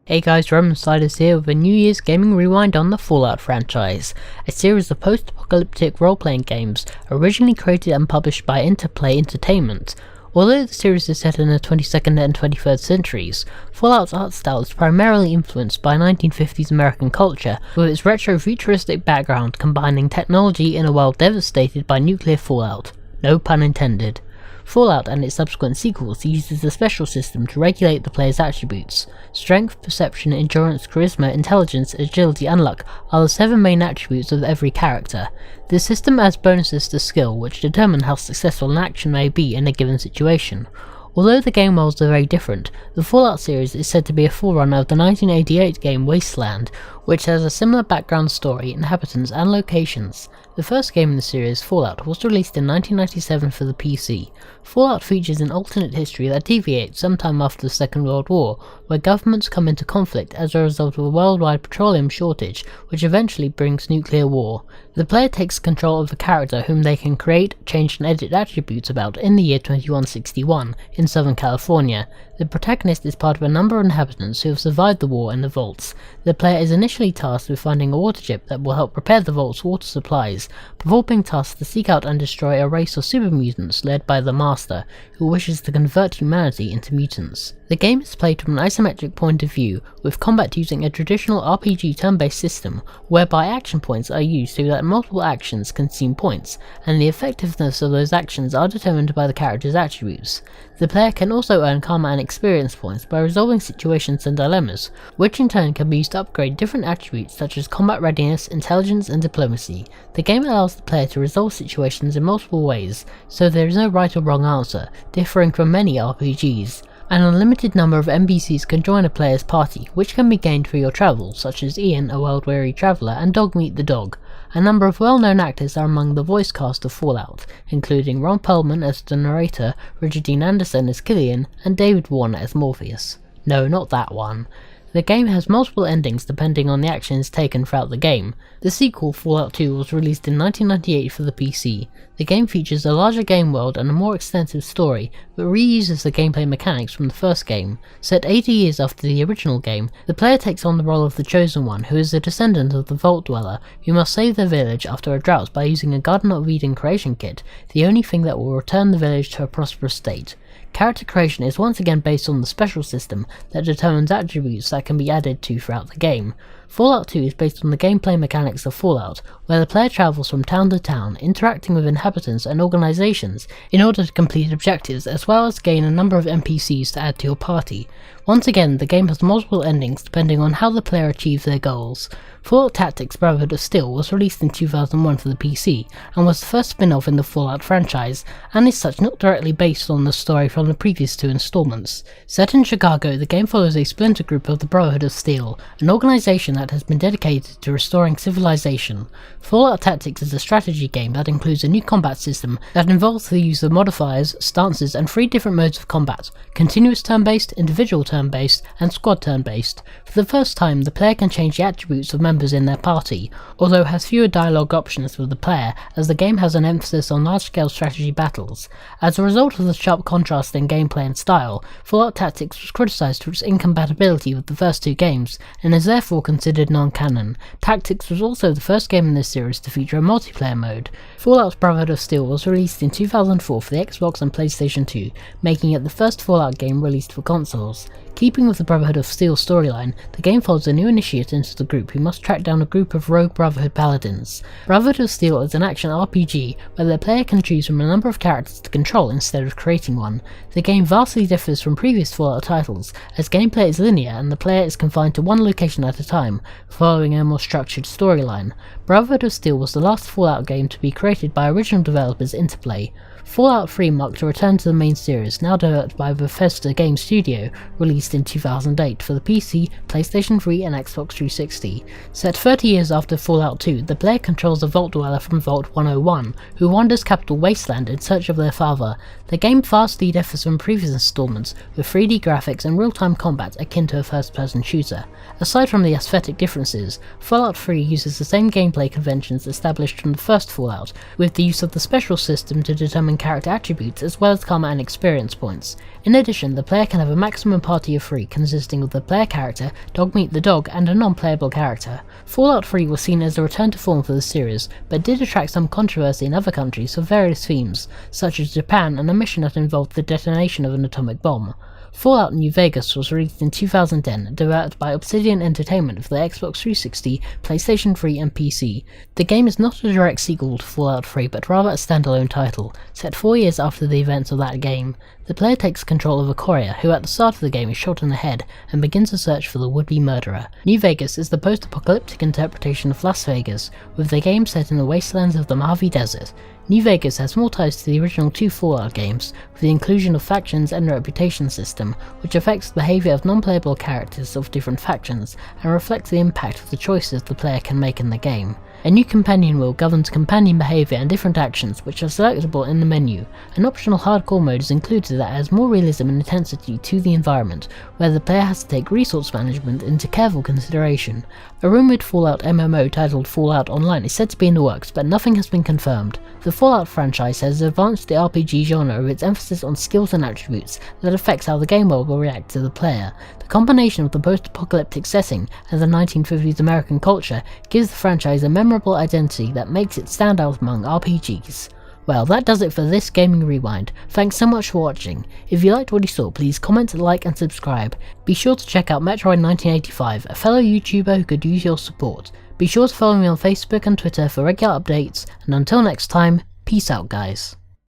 Hey guys, Roman Sliders here with a New Year's Gaming Rewind on the Fallout franchise, a series of post-apocalyptic role-playing games originally created and published by Interplay Entertainment. Although the series is set in the 22nd and 23rd centuries, Fallout's art style is primarily influenced by 1950s American culture, with its retro-futuristic background combining technology in a world devastated by nuclear fallout. No pun intended. Fallout and its subsequent sequels uses a special system to regulate the player's attributes. Strength, perception, endurance, charisma, intelligence, agility and luck are the 7 main attributes of every character. The system adds bonuses to skill which determine how successful an action may be in a given situation. Although the game worlds are very different, the Fallout series is said to be a forerunner of the 1988 game Wasteland, which has a similar background story, inhabitants and locations. The first game in the series, Fallout, was released in 1997 for the PC. Fallout features an alternate history that deviates sometime after the Second World War, where governments come into conflict as a result of a worldwide petroleum shortage, which eventually brings nuclear war. The player takes control of a character whom they can create, change and edit attributes about in the year 2161 in Southern California. The protagonist is part of a number of inhabitants who have survived the war in the vaults. The player is initially tasked with finding a water chip that will help repair the vault's water supplies, before being tasked to seek out and destroy a race of super mutants led by the Master, who wishes to convert humanity into mutants. The game is played from an isometric point of view, with combat using a traditional RPG turn-based system, whereby action points are used so that multiple actions consume points, and the effectiveness of those actions are determined by the character's attributes. The player can also earn karma and experience points by resolving situations and dilemmas, which in turn can be used to upgrade different attributes such as combat readiness, intelligence and diplomacy. The game allows the player to resolve situations in multiple ways, so there is no right or wrong answer, differing from many RPGs. An unlimited number of NPCs can join a player's party, which can be gained through your travels, such as Ian, a world-weary traveller, and Dogmeat the dog. A number of well-known actors are among the voice cast of Fallout, including Ron Perlman as the narrator, Richard Dean Anderson as Killian, and David Warner as Morpheus. No, not that one. The game has multiple endings depending on the actions taken throughout the game. The sequel, Fallout 2, was released in 1998 for the PC. The game features a larger game world and a more extensive story, but reuses the gameplay mechanics from the first game. Set 80 years after the original game, the player takes on the role of the Chosen One, who is a descendant of the Vault Dweller, who must save their village after a drought by using a Garden of Eden creation kit, the only thing that will return the village to a prosperous state. Character creation is once again based on the special system that determines attributes that can be added to throughout the game. Fallout 2 is based on the gameplay mechanics of Fallout, where the player travels from town to town, interacting with inhabitants and organisations in order to complete objectives, as well as gain a number of NPCs to add to your party. Once again, the game has multiple endings depending on how the player achieves their goals. Fallout Tactics: Brotherhood of Steel was released in 2001 for the PC, and was the first spin-off in the Fallout franchise, and is such not directly based on the story from the previous 2 installments. Set in Chicago, the game follows a splinter group of the Brotherhood of Steel, an organisation that has been dedicated to restoring civilization. Fallout Tactics is a strategy game that includes a new combat system that involves the use of modifiers, stances and 3 different modes of combat: continuous turn-based, individual turn-based and squad turn-based. For the first time, the player can change the attributes of members in their party, although has fewer dialogue options for the player, as the game has an emphasis on large-scale strategy battles. As a result of the sharp contrast in gameplay and style, Fallout Tactics was criticised for its incompatibility with the first 2 games, and is therefore considered non-canon. Tactics was also the first game in this series to feature a multiplayer mode. Fallout Brotherhood of Steel was released in 2004 for the Xbox and PlayStation 2, making it the first Fallout game released for consoles. Keeping with the Brotherhood of Steel storyline, the game follows a new initiate into the group who must track down a group of rogue Brotherhood paladins. Brotherhood of Steel is an action RPG where the player can choose from a number of characters to control instead of creating one. The game vastly differs from previous Fallout titles, as gameplay is linear and the player is confined to one location at a time, following a more structured storyline. Brotherhood of Steel was the last Fallout game to be created by original developers Interplay. Fallout 3 marked a return to the main series, now developed by Bethesda Game Studio, released in 2008 for the PC, PlayStation 3 and Xbox 360. Set 30 years after Fallout 2, the player controls a Vault Dweller from Vault 101, who wanders capital Wasteland in search of their father. The game vastly differs from previous installments, with 3D graphics and real-time combat akin to a first-person shooter. Aside from the aesthetic differences, Fallout 3 uses the same gameplay conventions established from the first Fallout, with the use of the special system to determine and character attributes as well as karma and experience points. In addition, the player can have a maximum party of 3 consisting of the player character, Dogmeat the dog, and a non-playable character. Fallout 3 was seen as a return to form for the series, but did attract some controversy in other countries for various themes, such as Japan and a mission that involved the detonation of an atomic bomb. Fallout New Vegas was released in 2010, developed by Obsidian Entertainment for the Xbox 360, PlayStation 3 and PC. The game is not a direct sequel to Fallout 3 but rather a standalone title, set 4 years after the events of that game. The player takes control of a courier who at the start of the game is shot in the head and begins a search for the would-be murderer. New Vegas is the post-apocalyptic interpretation of Las Vegas, with the game set in the wastelands of the Mojave Desert. New Vegas has more ties to the original 2 Fallout games, with the inclusion of factions and a reputation system, which affects the behaviour of non-playable characters of different factions, and reflects the impact of the choices the player can make in the game. A new companion wheel governs companion behaviour and different actions, which are selectable in the menu. An optional hardcore mode is included that adds more realism and intensity to the environment, where the player has to take resource management into careful consideration. A rumoured Fallout MMO titled Fallout Online is said to be in the works, but nothing has been confirmed. The Fallout franchise has advanced the RPG genre with its emphasis on skills and attributes that affects how the game world will react to the player. The combination of the post-apocalyptic setting and the 1950s American culture gives the franchise a memorable identity that makes it stand out among RPGs. Well, that does it for this Gaming Rewind. Thanks so much for watching. If you liked what you saw, please comment, like and subscribe. Be sure to check out Metroid1985, a fellow YouTuber who could use your support. Be sure to follow me on Facebook and Twitter for regular updates, and until next time, peace out guys.